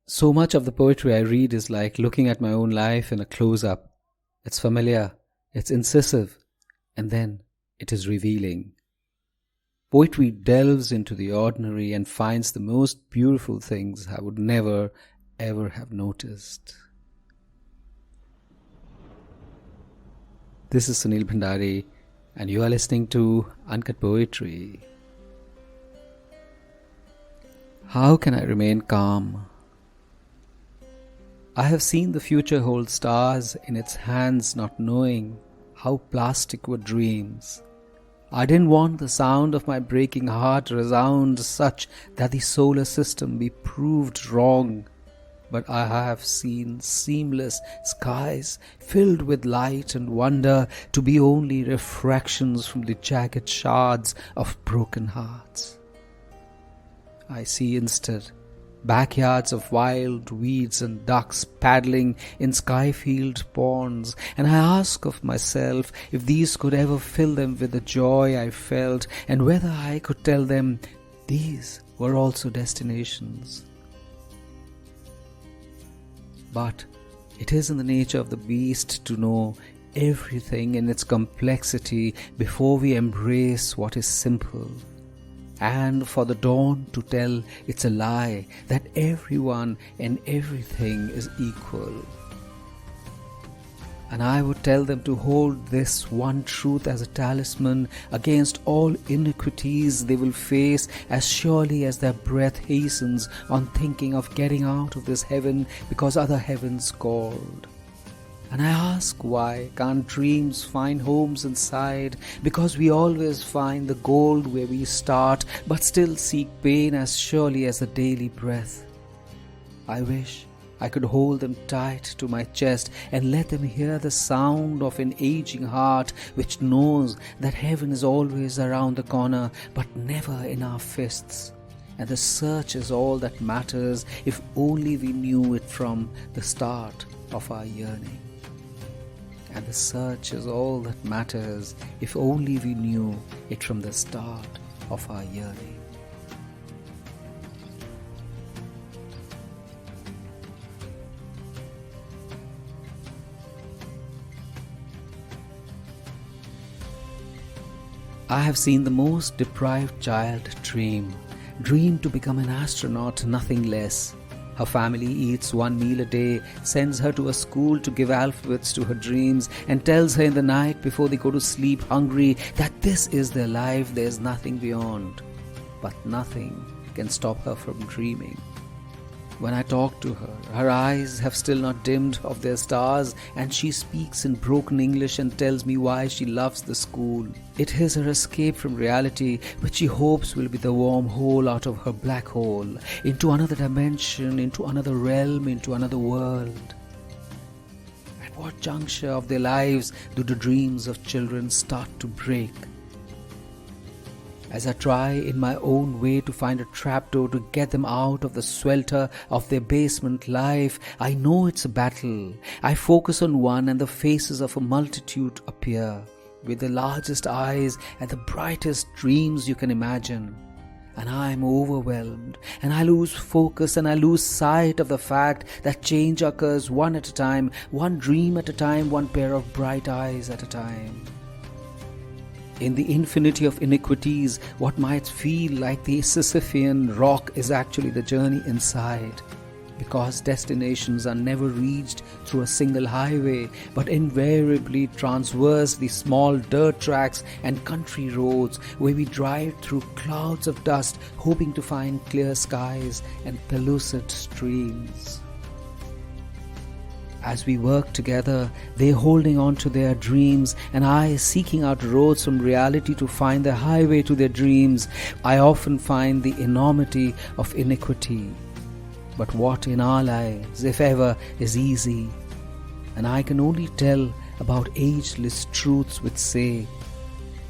So much of the poetry I read is like looking at my own life in a close-up. It's familiar, it's incisive, and then it is revealing. Poetry delves into the ordinary and finds the most beautiful things I would never, ever have noticed. This is Sunil Bhandari, and you are listening to Uncut Poetry. How can I remain calm? I have seen the future hold stars in its hands, not knowing how plastic were dreams. I didn't want the sound of my breaking heart resound such that the solar system be proved wrong. But I have seen seamless skies filled with light and wonder to be only refractions from the jagged shards of broken hearts. I see instead backyards of wild weeds and ducks paddling in sky-filled ponds, and I ask of myself if these could ever fill them with the joy I felt, and whether I could tell them these were also destinations. But it is in the nature of the beast to know everything in its complexity before we embrace what is simple, and for the dawn to tell it's a lie that everyone and everything is equal. And I would tell them to hold this one truth as a talisman against all iniquities they will face as surely as their breath hastens on thinking of getting out of this heaven because other heavens called. And I ask, why can't dreams find homes inside? Because we always find the gold where we start, but still seek pain as surely as the daily breath. I wish I could hold them tight to my chest and let them hear the sound of an aging heart which knows that heaven is always around the corner, but never in our fists. And the search is all that matters if only we knew it from the start of our yearning. And the search is all that matters if only we knew it from the start of our yearning. I have seen the most deprived child dream to become an astronaut, nothing less. Her family eats one meal a day, sends her to a school to give alphabets to her dreams, and tells her in the night before they go to sleep hungry that this is their life, there's nothing beyond. But nothing can stop her from dreaming. When I talk to her, her eyes have still not dimmed of their stars, and she speaks in broken English and tells me why she loves the school. It is her escape from reality, which she hopes will be the wormhole out of her black hole, into another dimension, into another realm, into another world. At what juncture of their lives do the dreams of children start to break? As I try in my own way to find a trapdoor to get them out of the swelter of their basement life, I know it's a battle. I focus on one and the faces of a multitude appear, with the largest eyes and the brightest dreams you can imagine. And I am overwhelmed, and I lose focus, and I lose sight of the fact that change occurs one at a time, one dream at a time, one pair of bright eyes at a time. In the infinity of iniquities, what might feel like the Sisyphean rock is actually the journey inside. Because destinations are never reached through a single highway, but invariably traverse the small dirt tracks and country roads where we drive through clouds of dust, hoping to find clear skies and pellucid streams. As we work together, they holding on to their dreams, and I seeking out roads from reality to find the highway to their dreams. I often find the enormity of iniquity. But what in our lives, if ever, is easy? And I can only tell about ageless truths which say,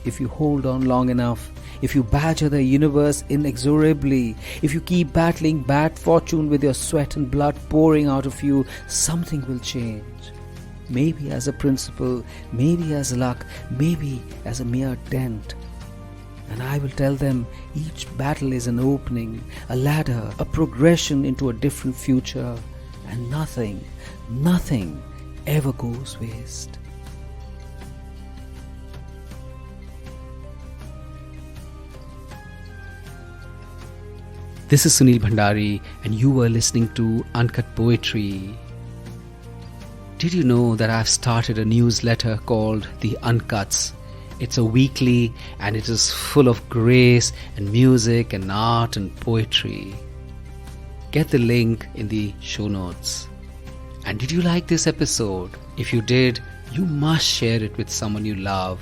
if you hold on long enough, if you badger the universe inexorably, if you keep battling bad fortune with your sweat and blood pouring out of you, something will change. Maybe as a principle, maybe as luck, maybe as a mere dent. And I will tell them each battle is an opening, a ladder, a progression into a different future, and nothing ever goes waste. This is Sunil Bhandari, and you were listening to Uncut Poetry. Did you know that I've started a newsletter called The Uncuts? It's a weekly and it is full of grace and music and art and poetry. Get the link in the show notes. And did you like this episode? If you did, you must share it with someone you love.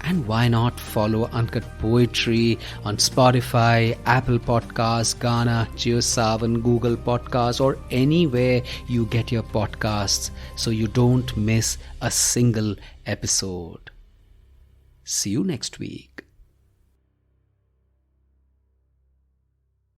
And why not follow Uncut Poetry on Spotify, Apple Podcasts, Gaana, JioSaavn, Google Podcasts, or anywhere you get your podcasts so you don't miss a single episode. See you next week.